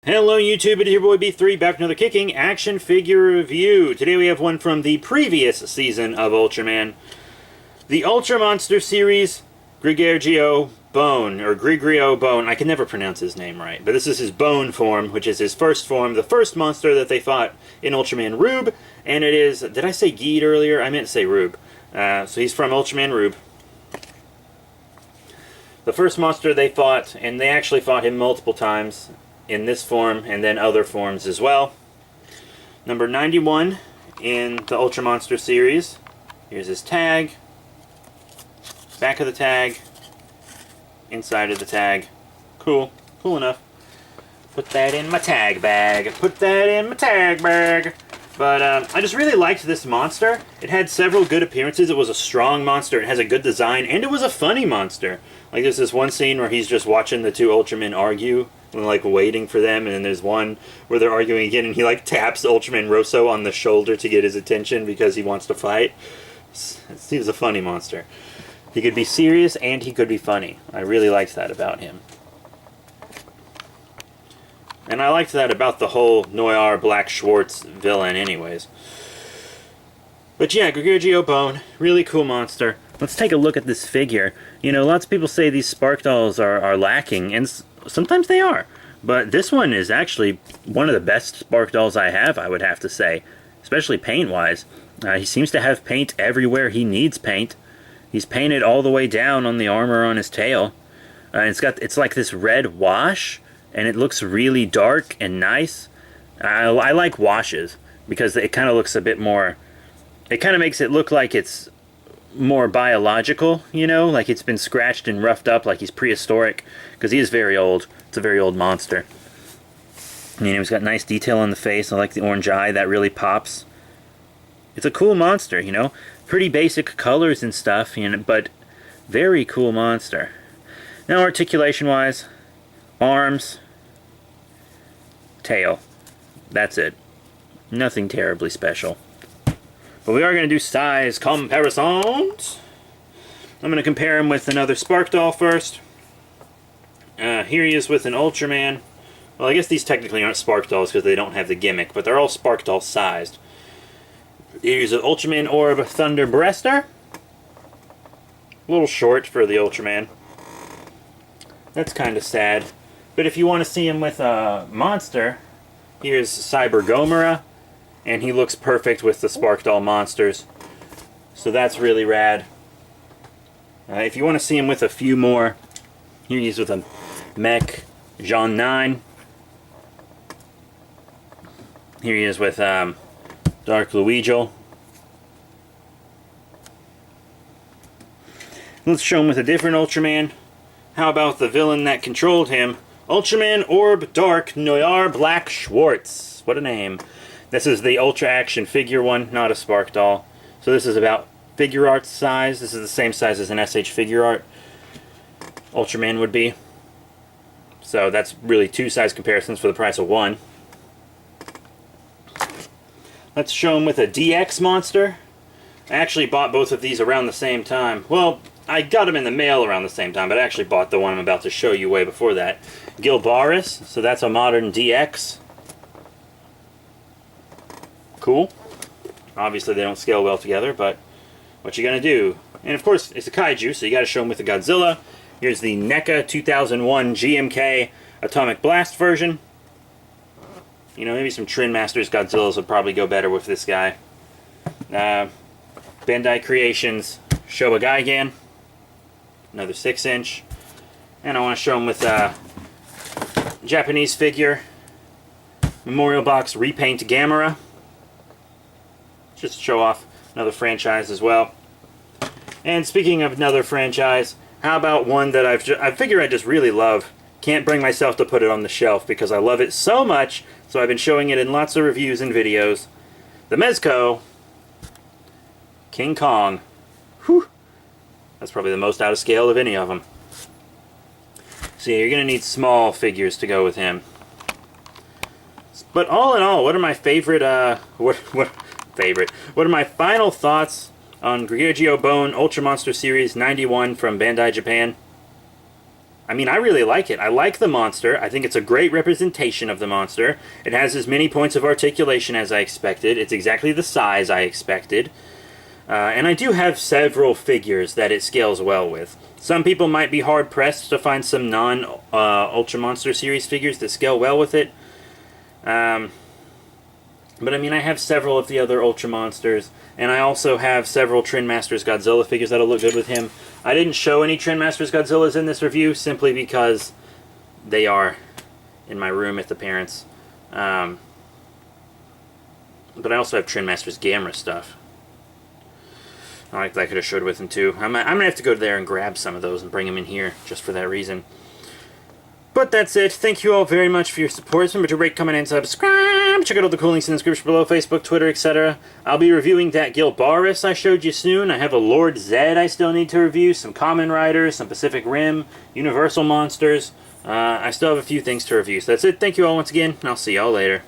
Hello YouTube, it is your boy B3 back with another kicking action figure review. Today we have one from the previous season of Ultraman. The Ultra Monster series, Grigio Bone, or Grigio Bone. I can never pronounce his name right, but this is his bone form, which is his first form, the first monster that they fought in Ultraman Rube, and it is, did I say Geed earlier? I meant to say Rube. So he's from Ultraman Rube. The first monster they fought, and they actually fought him multiple times, in this form and then other forms as well. Number 91 in the Ultra Monster series. Here's his tag, back of the tag, inside of the tag. Cool enough. Put that in my tag bag. Put that in my tag bag. But I just really liked this monster. It had several good appearances. It was a strong monster. It has a good design, and it was a funny monster. Like there's this one scene where he's just watching the two Ultramen argue, and like waiting for them, and then there's one where they're arguing again, and he like taps Ultraman Rosso on the shoulder to get his attention because he wants to fight. He was a funny monster. He could be serious and he could be funny. I really liked that about him. And I liked that about the whole Noir Black Schwartz villain anyways. But yeah, Grigio Bone, really cool monster. Let's take a look at this figure. You know, lots of people say these Spark dolls are lacking, and sometimes they are. But this one is actually one of the best Spark dolls I have, I would have to say. Especially paint-wise. He seems to have paint everywhere he needs paint. He's painted all the way down on the armor on his tail. It's like this red wash, and it looks really dark and nice. I like washes, because it kind of looks a bit more... It kind of makes it look like it's more biological, you know? Like it's been scratched and roughed up, like he's prehistoric, because he is very old. It's a very old monster. You know, he's got nice detail on the face. I like the orange eye. That really pops. It's a cool monster, you know? Pretty basic colors and stuff, you know, but very cool monster. Now, articulation-wise, arms, tail. That's it. Nothing terribly special. But we are going to do size comparisons. I'm going to compare him with another Spark doll first. Here he is with an Ultraman. Well, I guess these technically aren't Spark dolls because they don't have the gimmick, but they're all Spark doll sized. Here's an Ultraman Orb Thunder Breaster. A little short for the Ultraman. That's kind of sad. But if you want to see him with a monster, here's Cyber Gomera. And he looks perfect with the Spark doll monsters. So that's really rad. If you want to see him with a few more, here he is with a Mech Jean 9. Here he is with Dark Luigi. Let's show him with a different Ultraman. How about the villain that controlled him? Ultraman Orb Dark Noir Black Schwartz. What a name. This is the Ultra Action figure one, not a Spark doll. So this is about figure art size. This is the same size as an SH figure art Ultraman would be. So that's really two size comparisons for the price of one. Let's show him with a DX monster. I actually bought both of these around the same time. Well, I got them in the mail around the same time, but I actually bought the one I'm about to show you way before that. Gilbaris, so that's a modern DX. Cool. Obviously they don't scale well together, but what you gonna do? And of course it's a kaiju, so you gotta show them with the Godzilla. Here's the NECA 2001 GMK Atomic Blast version. You know, maybe some Trin Masters Godzillas would probably go better with this guy. Bandai Creations Showa Gigan. Another 6-inch. And I want to show them with a Japanese figure. Memorial Box Repaint Gamera. Just to show off another franchise as well. And speaking of another franchise, how about one that I figure I just really love. Can't bring myself to put it on the shelf because I love it so much, so I've been showing it in lots of reviews and videos. The Mezco King Kong. Whew. That's probably the most out of scale of any of them. So yeah, you're going to need small figures to go with him. But all in all, what are my favorite, what are my final thoughts on Grigio Bone Ultra Monster Series 91 from Bandai Japan? I mean, I really like it. I like the monster. I think it's a great representation of the monster. It has as many points of articulation as I expected. It's exactly the size I expected. And I do have several figures that it scales well with. Some people might be hard-pressed to find some non-Ultra Monster series figures that scale well with it. But I mean, I have several of the other Ultra Monsters, and I also have several Trendmasters Godzilla figures that'll look good with him. I didn't show any Trendmasters Godzillas in this review, simply because they are in my room at the parents'. But I also have Trendmasters Gamera stuff. I could have showed with him too. I'm going to have to go there and grab some of those and bring them in here, just for that reason. But that's it. Thank you all very much for your support. Remember to rate, comment, and subscribe. Check out all the cool links in the description below, Facebook, Twitter, etc. I'll be reviewing that Gilbaris I showed you soon. I have a Lord Zed I still need to review, some Kamen Riders, some Pacific Rim, Universal Monsters. I still have a few things to review. So that's it. Thank you all once again, and I'll see y'all later.